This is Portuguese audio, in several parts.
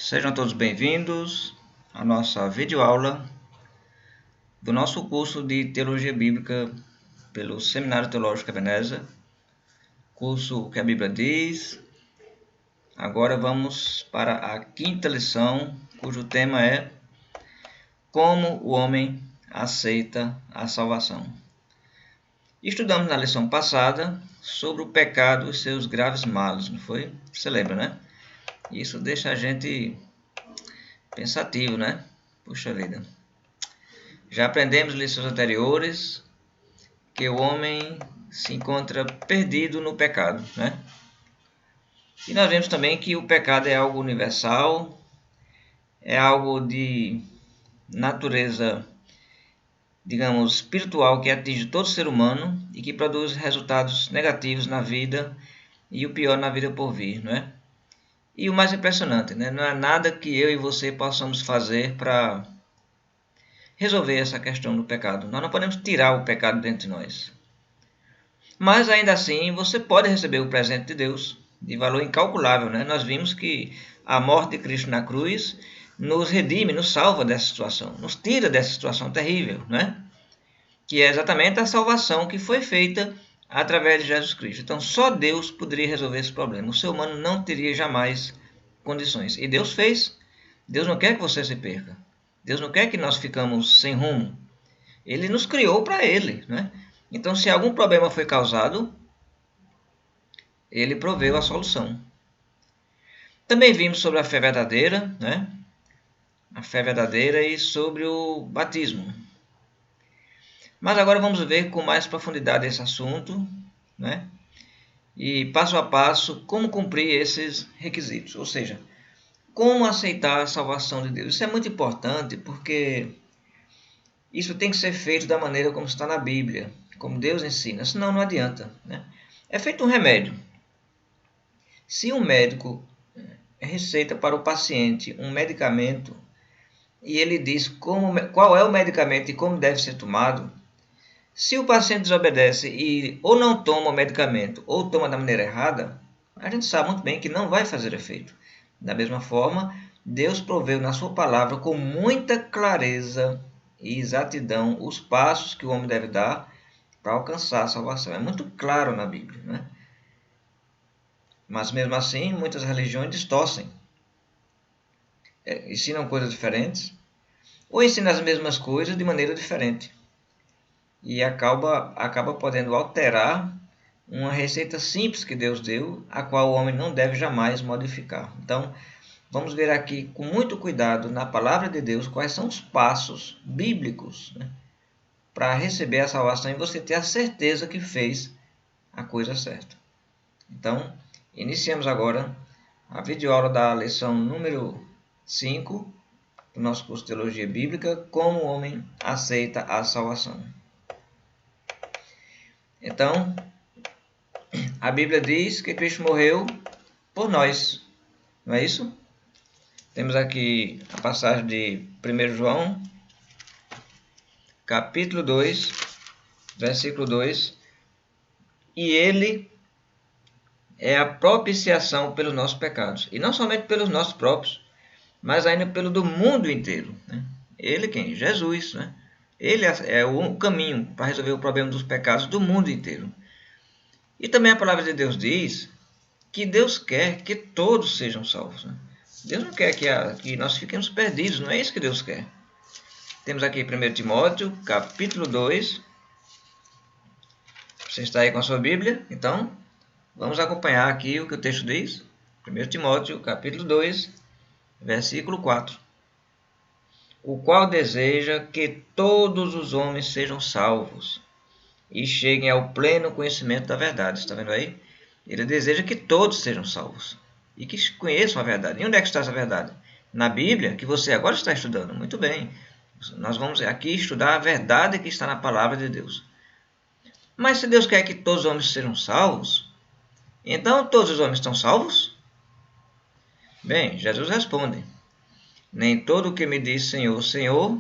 Sejam todos bem-vindos à nossa videoaula do nosso curso de Teologia Bíblica pelo Seminário Teológico Ebenezer, curso que a Bíblia diz. Agora vamos para a quinta lição, cujo tema é Como o homem aceita a salvação. Estudamos na lição passada sobre o pecado e seus graves males, não foi? Você lembra, né? Isso deixa a gente pensativo, né? Puxa vida. Já aprendemos em lições anteriores que o homem se encontra perdido no pecado, né? E nós vemos também que o pecado é algo universal, é algo de natureza, digamos, espiritual, que atinge todo ser humano e que produz resultados negativos na vida e o pior na vida por vir, não é? E o mais impressionante, né? Não é nada que eu e você possamos fazer para resolver essa questão do pecado. Nós não podemos tirar o pecado dentro de nós. Mas ainda assim, você pode receber o presente de Deus, de valor incalculável, né? Nós vimos que a morte de Cristo na cruz nos redime, nos salva dessa situação, nos tira dessa situação terrível, né? Que é exatamente a salvação que foi feita através de Jesus Cristo. Então, só Deus poderia resolver esse problema. O ser humano não teria jamais condições. E Deus fez. Deus não quer que você se perca. Deus não quer que nós ficamos sem rumo. Ele nos criou para Ele, né? Então, se algum problema foi causado, Ele proveu a solução. Também vimos sobre a fé verdadeira, né? A fé verdadeira e sobre o batismo. Mas agora vamos ver com mais profundidade esse assunto, né? E passo a passo como cumprir esses requisitos, ou seja, como aceitar a salvação de Deus. Isso é muito importante porque isso tem que ser feito da maneira como está na Bíblia, como Deus ensina, senão não adianta, né? É feito um remédio. Se um médico receita para o paciente um medicamento e ele diz qual é o medicamento e como deve ser tomado, se o paciente desobedece e ou não toma o medicamento ou toma da maneira errada, a gente sabe muito bem que não vai fazer efeito. Da mesma forma, Deus proveu na sua palavra com muita clareza e exatidão os passos que o homem deve dar para alcançar a salvação. É muito claro na Bíblia, né? Mas mesmo assim, muitas religiões distorcem. Ensinam coisas diferentes ou ensinam as mesmas coisas de maneira diferente. E acaba podendo alterar uma receita simples que Deus deu, a qual o homem não deve jamais modificar. Então, vamos ver aqui com muito cuidado na palavra de Deus quais são os passos bíblicos, né, para receber a salvação e você ter a certeza que fez a coisa certa. Então, iniciamos agora a videoaula da lição número 5 do nosso curso de Teologia Bíblica, Como o homem aceita a salvação. Então, a Bíblia diz que Cristo morreu por nós, não é isso? Temos aqui a passagem de 1 João, capítulo 2, versículo 2. E ele é a propiciação pelos nossos pecados. E não somente pelos nossos próprios, mas ainda pelo do mundo inteiro, né? Ele quem? Jesus, né? Ele é o caminho para resolver o problema dos pecados do mundo inteiro. E também a palavra de Deus diz que Deus quer que todos sejam salvos, né? Deus não quer que nós fiquemos perdidos, não é isso que Deus quer. Temos aqui 1 Timóteo, capítulo 2. Você está aí com a sua Bíblia? Então, vamos acompanhar aqui o que o texto diz. 1 Timóteo, capítulo 2, versículo 4. O qual deseja que todos os homens sejam salvos e cheguem ao pleno conhecimento da verdade. Está vendo aí? Ele deseja que todos sejam salvos e que conheçam a verdade. E onde é que está essa verdade? Na Bíblia, que você agora está estudando. Muito bem. Nós vamos aqui estudar a verdade que está na palavra de Deus. Mas se Deus quer que todos os homens sejam salvos, então todos os homens estão salvos? Bem, Jesus responde: nem todo o que me diz Senhor, Senhor,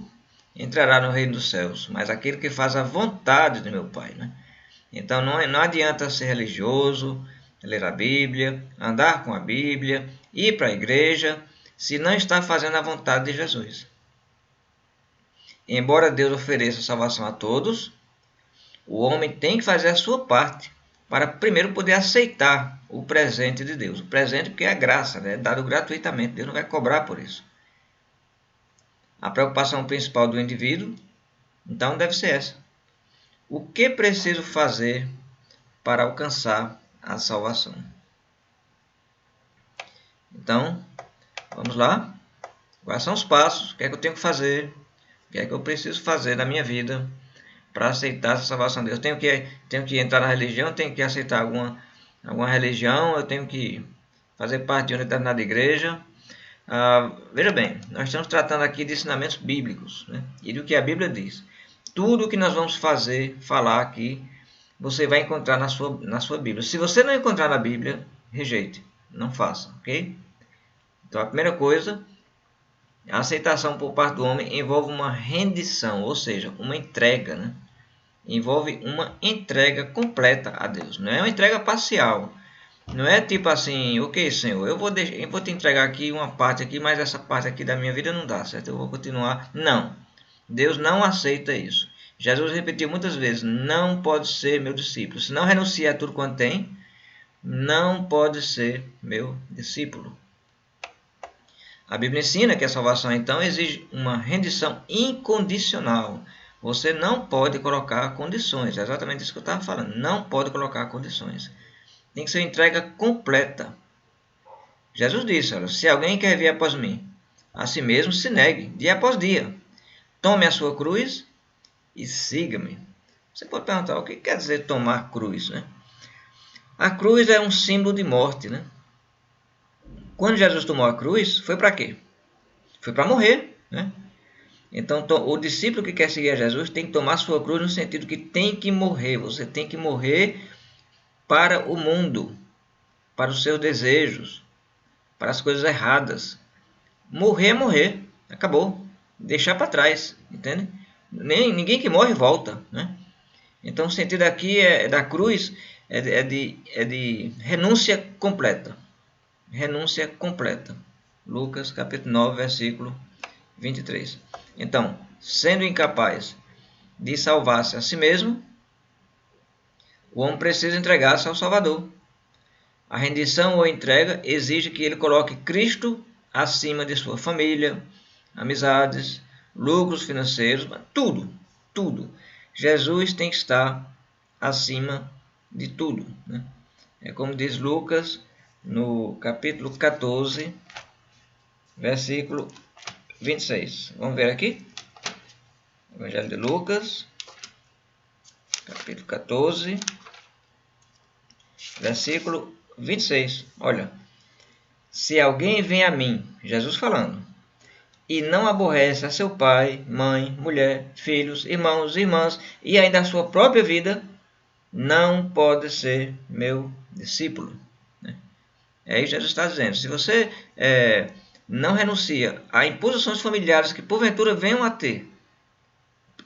entrará no reino dos céus, mas aquele que faz a vontade de meu Pai, né? Então não adianta ser religioso, ler a Bíblia, andar com a Bíblia, ir para a igreja, se não está fazendo a vontade de Jesus. Embora Deus ofereça salvação a todos, o homem tem que fazer a sua parte para primeiro poder aceitar o presente de Deus. O presente porque é a graça, né? É dado gratuitamente, Deus não vai cobrar por isso. A preocupação principal do indivíduo, então, deve ser essa. O que preciso fazer para alcançar a salvação? Então, vamos lá. Quais são os passos? O que é que eu tenho que fazer? O que é que eu preciso fazer na minha vida para aceitar essa salvação de Deus? Tenho que entrar na religião, tenho que aceitar alguma religião, eu tenho que fazer parte de uma determinada igreja. Veja bem, nós estamos tratando aqui de ensinamentos bíblicos, né? E do que a Bíblia diz. Tudo o que nós vamos falar aqui, você vai encontrar na sua Bíblia. Se você não encontrar na Bíblia, rejeite, não faça, ok? Então a primeira coisa, a aceitação por parte do homem envolve uma rendição, ou seja, uma entrega, né? Envolve uma entrega completa a Deus, não é uma entrega parcial. Não é tipo assim, ok, Senhor, eu vou te entregar aqui uma parte aqui, mas essa parte aqui da minha vida não dá, certo? Eu vou continuar. Não, Deus não aceita isso. Jesus repetiu muitas vezes, não pode ser meu discípulo. Se não renuncia a tudo quanto tem, não pode ser meu discípulo. A Bíblia ensina que a salvação, então, exige uma rendição incondicional. Você não pode colocar condições. É exatamente isso que eu estava falando. Não pode colocar condições. Tem que ser entrega completa. Jesus disse, olha, se alguém quer vir após mim, a si mesmo se negue, dia após dia. Tome a sua cruz e siga-me. Você pode perguntar, o que quer dizer tomar cruz, né? A cruz é um símbolo de morte, né? Quando Jesus tomou a cruz, foi para quê? Foi para morrer, né? Então, o discípulo que quer seguir a Jesus tem que tomar sua cruz no sentido que tem que morrer. Você tem que morrer para o mundo, para os seus desejos, para as coisas erradas. Morrer é morrer, acabou. Deixar para trás, entende? Ninguém que morre volta, né? Então o sentido aqui da cruz é de renúncia completa. Renúncia completa. Lucas capítulo 9, versículo 23. Então, sendo incapaz de salvar-se a si mesmo, o homem precisa entregar-se ao Salvador. A rendição ou entrega exige que ele coloque Cristo acima de sua família, amizades, lucros financeiros, tudo. Jesus tem que estar acima de tudo, né? É como diz Lucas no capítulo 14, versículo 26. Vamos ver aqui. Evangelho de Lucas, capítulo 14, versículo 26. Olha, se alguém vem a mim, Jesus falando, e não aborrece a seu pai, mãe, mulher, filhos, irmãos, irmãs e ainda a sua própria vida, não pode ser meu discípulo. É isso que Jesus está dizendo. Se você não renuncia a imposições familiares que porventura venham a ter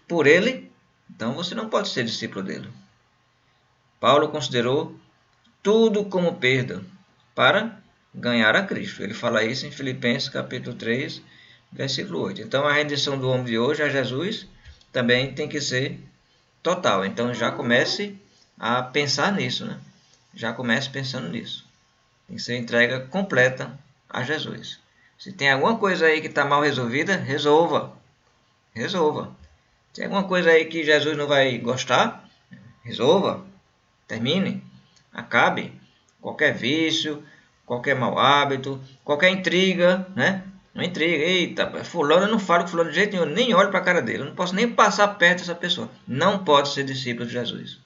por ele, então você não pode ser discípulo dele. Paulo considerou tudo como perda para ganhar a Cristo. Ele fala isso em Filipenses capítulo 3, versículo 8. Então a rendição do homem de hoje a Jesus também tem que ser total. Então já comece a pensar nisso, né? Já comece pensando nisso. Tem que ser entrega completa a Jesus. Se tem alguma coisa aí que está mal resolvida, resolva. Resolva. Se tem alguma coisa aí que Jesus não vai gostar, resolva. Termine. Acabe. Qualquer vício, qualquer mau hábito, qualquer intriga, né? Uma intriga. Eita, fulano, eu não falo com fulano de jeito nenhum, nem olho para a cara dele. Eu não posso nem passar perto dessa pessoa. Não pode ser discípulo de Jesus.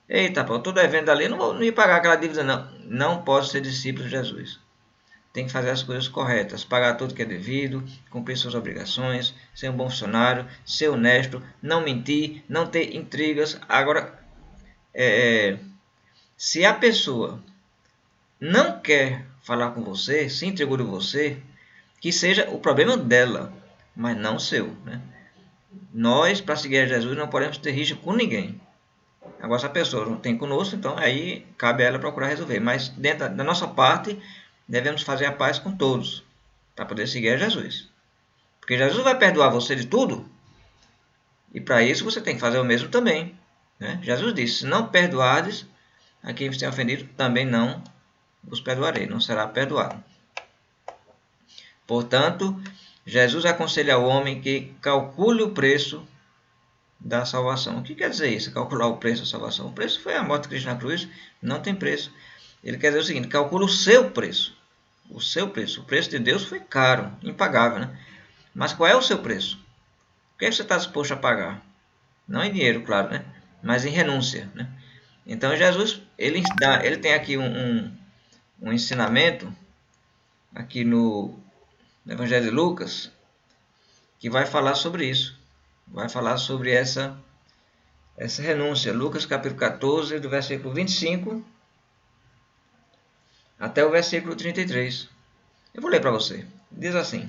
Eita, pô, eu estou devendo ali, eu não ia pagar aquela dívida, não. Não pode ser discípulo de Jesus. Tem que fazer as coisas corretas, pagar tudo que é devido, cumprir suas obrigações, ser um bom funcionário, ser honesto, não mentir, não ter intrigas. Agora, se a pessoa não quer falar com você, se entregou de você, que seja o problema dela, mas não o seu, né? Nós, para seguir a Jesus, não podemos ter rixa com ninguém. Agora, se a pessoa não tem conosco, então aí cabe a ela procurar resolver. Mas dentro da nossa parte, devemos fazer a paz com todos. para poder seguir a Jesus. Porque Jesus vai perdoar você de tudo, e para isso você tem que fazer o mesmo também, né? Jesus disse, se não perdoardes a quem vos tem ofendido, também não vos perdoarei, não será perdoado. Portanto, Jesus aconselha ao homem que calcule o preço da salvação. O que quer dizer isso? Calcular o preço da salvação. O preço foi a morte de Cristo na cruz, não tem preço. Ele quer dizer o seguinte, calcule o seu preço. O seu preço. O preço de Deus foi caro, impagável, né? Mas qual é o seu preço? O que é que você está disposto a pagar? Não em dinheiro, claro, né? Mas em renúncia, né? Então Jesus, ele tem aqui um ensinamento, aqui no Evangelho de Lucas, que vai falar sobre isso. Vai falar sobre essa renúncia. Lucas capítulo 14, do versículo 25 até o versículo 33. Eu vou ler para você. Diz assim: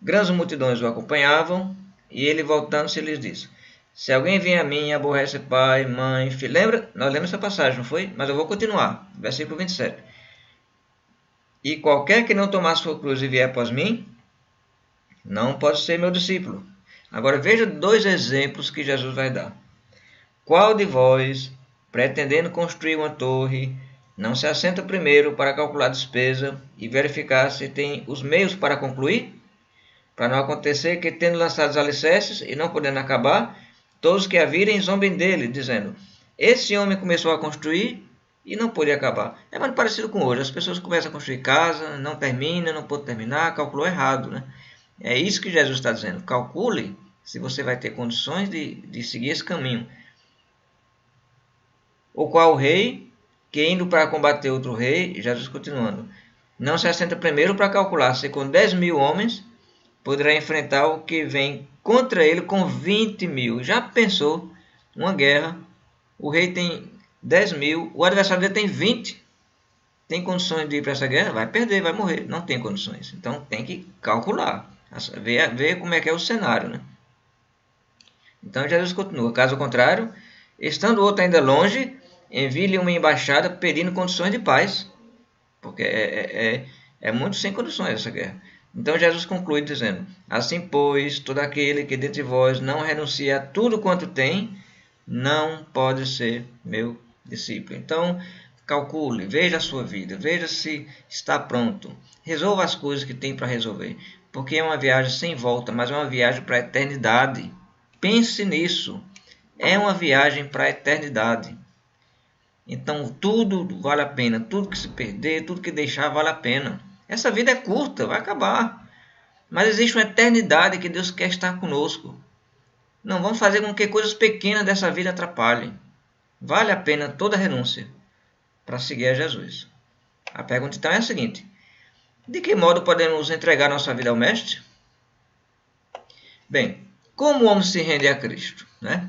Grandes multidões o acompanhavam, e ele voltando-se lhes disse: Se alguém vem a mim e aborrece pai, mãe, filho... Lembra? Nós lemos essa passagem, não foi? Mas eu vou continuar. Versículo 27. E qualquer que não tomar sua cruz e vier após mim, não pode ser meu discípulo. Agora veja dois exemplos que Jesus vai dar. Qual de vós, pretendendo construir uma torre, não se assenta primeiro para calcular a despesa e verificar se tem os meios para concluir? Para não acontecer que, tendo lançado os alicerces e não podendo acabar, todos que a virem zombem dele, dizendo: Esse homem começou a construir e não pôde acabar. É mais parecido com hoje. As pessoas começam a construir casa, não termina, não pôde terminar, calculou errado, né? É isso que Jesus está dizendo. Calcule se você vai ter condições de seguir esse caminho. O qual rei, que indo para combater outro rei, Jesus continuando, não se assenta primeiro para calcular se com 10.000 homens poderá enfrentar o que vem contra ele com 20.000. Já pensou uma guerra, o rei tem 10.000, o adversário dele tem 20. Tem condições de ir para essa guerra? Vai perder, vai morrer. Não tem condições. Então tem que calcular, ver como é que é o cenário, né? Então Jesus continua: caso contrário, estando o outro ainda longe, envie-lhe uma embaixada pedindo condições de paz, porque é muito sem condições essa guerra. Então Jesus conclui dizendo: assim pois, todo aquele que dentre vós não renuncia a tudo quanto tem, não pode ser meu discípulo. Então calcule, veja a sua vida, veja se está pronto, resolva as coisas que tem para resolver, porque é uma viagem sem volta, mas é uma viagem para a eternidade. Pense nisso, é uma viagem para a eternidade. Então tudo vale a pena, tudo que se perder, tudo que deixar vale a pena. Essa vida é curta, vai acabar, mas existe uma eternidade que Deus quer estar conosco. Não vamos fazer com que coisas pequenas dessa vida atrapalhem. Vale a pena toda renúncia para seguir a Jesus. A pergunta então é a seguinte: de que modo podemos entregar nossa vida ao Mestre? Bem, como o homem se rende a Cristo, né?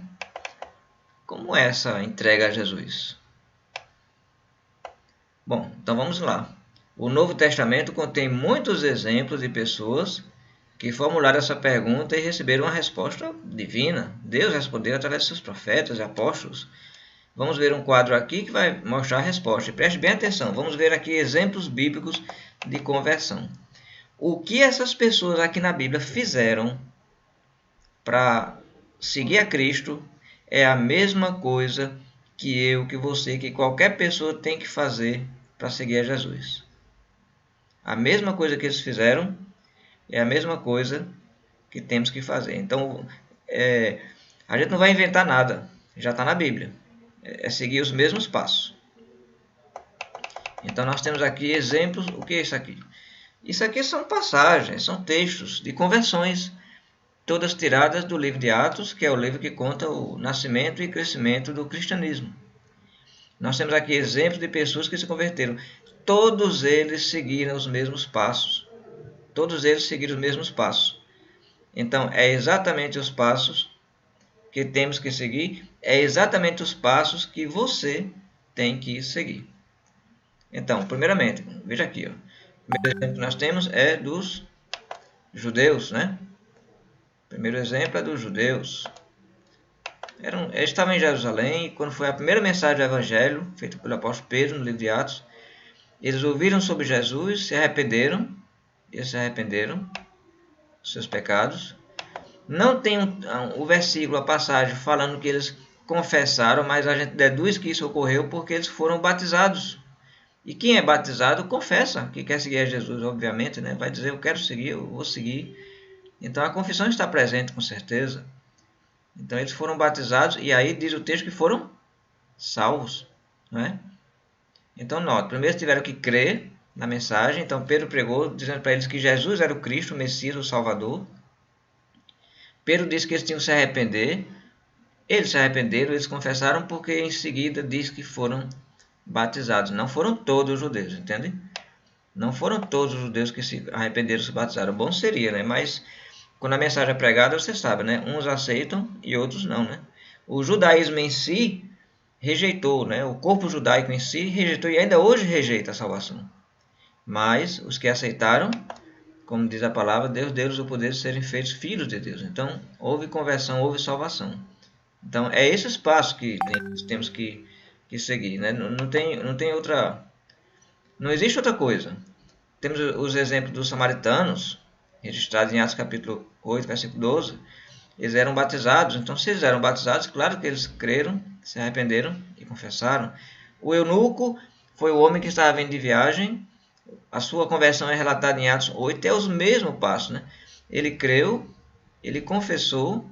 Como é essa entrega a Jesus? Bom, então vamos lá. O Novo Testamento contém muitos exemplos de pessoas que formularam essa pergunta e receberam uma resposta divina. Deus respondeu através de seus profetas e apóstolos. Vamos ver um quadro aqui que vai mostrar a resposta. E preste bem atenção, vamos ver aqui exemplos bíblicos de conversão. O que essas pessoas aqui na Bíblia fizeram para seguir a Cristo é a mesma coisa que eu, que você, que qualquer pessoa tem que fazer para seguir a Jesus. A mesma coisa que eles fizeram é a mesma coisa que temos que fazer. Então, a gente não vai inventar nada, já está na Bíblia. É seguir os mesmos passos. Então, nós temos aqui exemplos. O que é isso aqui? Isso aqui são passagens, são textos de conversões, todas tiradas do livro de Atos, que é o livro que conta o nascimento e crescimento do cristianismo. Nós temos aqui exemplos de pessoas que se converteram. Todos eles seguiram os mesmos passos. Todos eles seguiram os mesmos passos. Então, é exatamente os passos que temos que seguir, é exatamente os passos que você tem que seguir. Então, primeiramente, veja aqui, ó. O primeiro exemplo que nós temos é dos judeus, né? O primeiro exemplo é dos judeus. Eles estavam em Jerusalém e quando foi a primeira mensagem do Evangelho, feita pelo apóstolo Pedro no livro de Atos, eles ouviram sobre Jesus, se arrependeram eles se arrependeram dos seus pecados. Não tem o versículo, a passagem, falando que eles confessaram, mas a gente deduz que isso ocorreu porque eles foram batizados. E quem é batizado confessa que quer seguir a Jesus, obviamente, né? Vai dizer, eu quero seguir, eu vou seguir. Então a confissão está presente, com certeza. Então eles foram batizados e aí diz o texto que foram salvos, né? Então note, primeiro tiveram que crer na mensagem. Então Pedro pregou dizendo para eles que Jesus era o Cristo, o Messias, o Salvador. Pedro disse que eles tinham que se arrepender. Eles se arrependeram, eles confessaram, porque em seguida diz que foram batizados. Não foram todos os judeus, entende? Não foram todos os judeus que se arrependeram e se batizaram. Bom seria, né? Mas quando a mensagem é pregada, você sabe, né? Uns aceitam e outros não, né? O judaísmo em si rejeitou, né? O corpo judaico em si rejeitou e ainda hoje rejeita a salvação. Mas os que aceitaram, como diz a palavra, Deus deu-lhes o poder de serem feitos filhos de Deus. Então, houve conversão, houve salvação. Então, é esse espaço que temos que seguir, né? Não tem outra... Não existe outra coisa. Temos os exemplos dos samaritanos, registrados em Atos capítulo 8, versículo 12. Eles eram batizados. Então, se eles eram batizados, claro que eles creram, se arrependeram e confessaram. O eunuco foi o homem que estava vindo de viagem. A sua conversão é relatada em Atos 8. É os mesmos passos, né? Ele creu, ele confessou,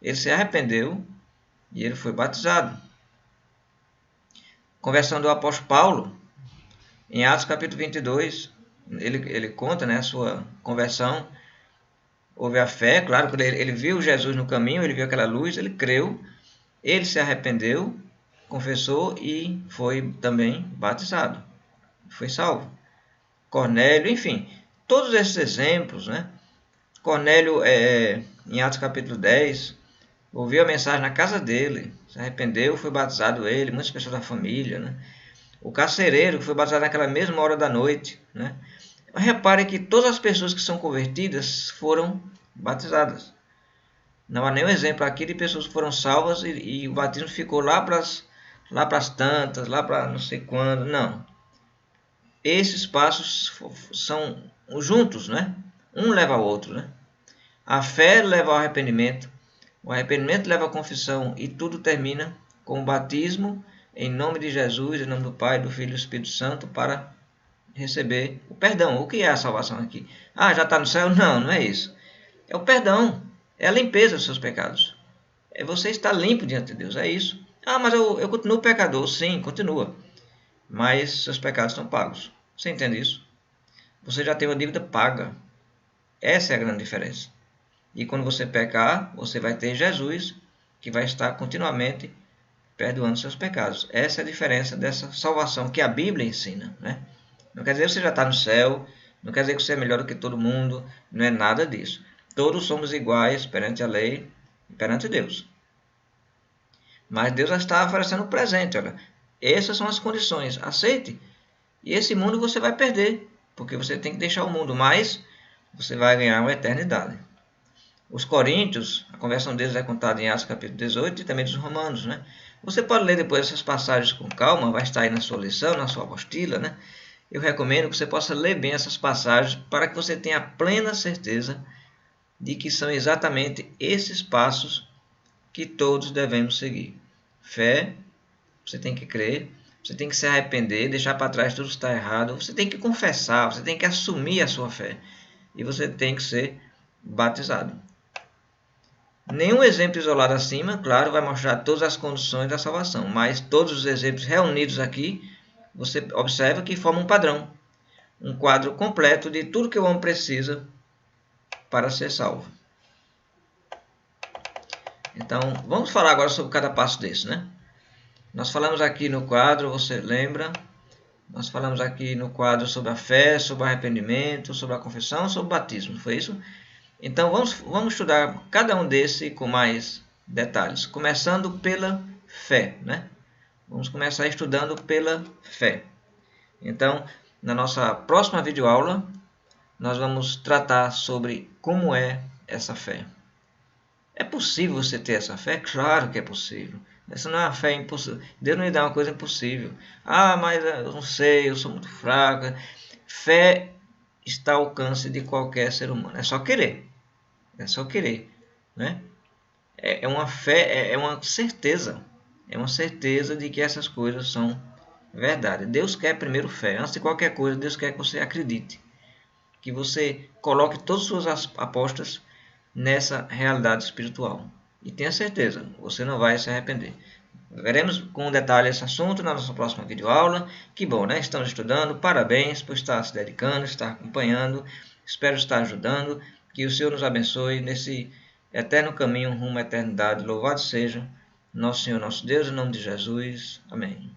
ele se arrependeu e ele foi batizado. Conversão do apóstolo Paulo, em Atos capítulo 22, ele conta, né, a sua conversão. Houve a fé, claro, quando ele viu Jesus no caminho, ele viu aquela luz, ele creu, ele se arrependeu, confessou e foi também batizado. Foi salvo. Cornélio, enfim, todos esses exemplos, né? Cornélio, em Atos capítulo 10, ouviu a mensagem na casa dele, se arrependeu, foi batizado ele, muitas pessoas da família, né? O carcereiro, que foi batizado naquela mesma hora da noite, né? Repare que todas as pessoas que são convertidas foram batizadas. Não há nenhum exemplo aqui de pessoas que foram salvas e o batismo ficou lá para as tantas, lá para não sei quando. Não. Esses passos são juntos, né? Um leva ao outro, né? A fé leva ao arrependimento, o arrependimento leva à confissão e tudo termina com o batismo em nome de Jesus, em nome do Pai, do Filho e do Espírito Santo, para receber o perdão. O que é a salvação aqui? Ah, já está no céu? Não, não é isso. É o perdão, é a limpeza dos seus pecados. É você estar limpo diante de Deus, é isso. Ah, mas eu continuo pecador. Sim, continua. Mas seus pecados estão pagos. Você entende isso? Você já tem uma dívida paga. Essa é a grande diferença. E quando você pecar, você vai ter Jesus, que vai estar continuamente perdoando seus pecados. Essa é a diferença dessa salvação que a Bíblia ensina, né? Não quer dizer que você já está no céu, não quer dizer que você é melhor do que todo mundo, não é nada disso. Todos somos iguais perante a lei e perante Deus. Mas Deus já está oferecendo um presente, olha. Essas são as condições, aceite. E esse mundo você vai perder, porque você tem que deixar o mundo, mas você vai ganhar uma eternidade. Os coríntios, a conversão deles é contada em Atos capítulo 18 e também dos romanos, né? Você pode ler depois essas passagens com calma, vai estar aí na sua lição, na sua apostila, né? Eu recomendo que você possa ler bem essas passagens para que você tenha plena certeza de que são exatamente esses passos que todos devemos seguir. Fé, você tem que crer, você tem que se arrepender, deixar para trás tudo que está errado, você tem que confessar, você tem que assumir a sua fé e você tem que ser batizado. Nenhum exemplo isolado acima, claro, vai mostrar todas as condições da salvação, mas todos os exemplos reunidos aqui, você observa que formam um padrão, um quadro completo de tudo que o homem precisa para ser salvo. Então, vamos falar agora sobre cada passo desse, né? Nós falamos aqui no quadro, você lembra? Nós falamos aqui no quadro sobre a fé, sobre o arrependimento, sobre a confissão, sobre o batismo, foi isso? Então, vamos estudar cada um desses com mais detalhes, começando pela fé, né? Vamos começar estudando pela fé. Então, na nossa próxima videoaula, nós vamos tratar sobre como é essa fé. É possível você ter essa fé? Claro que é possível. Essa não é uma fé impossível. Deus não lhe dá uma coisa impossível. Ah, mas eu não sei, eu sou muito fraco. Fé está ao alcance de qualquer ser humano. É só querer. É só querer, né? É uma fé, é uma certeza. É uma certeza de que essas coisas são verdade. Deus quer primeiro fé. Antes de qualquer coisa, Deus quer que você acredite. Que você coloque todas as suas apostas nessa realidade espiritual. E tenha certeza, você não vai se arrepender. Veremos com detalhe esse assunto na nossa próxima videoaula. Que bom, né? Estamos estudando. Parabéns por estar se dedicando, estar acompanhando. Espero estar ajudando. Que o Senhor nos abençoe nesse eterno caminho rumo à eternidade. Louvado seja nosso Senhor, nosso Deus, em nome de Jesus. Amém.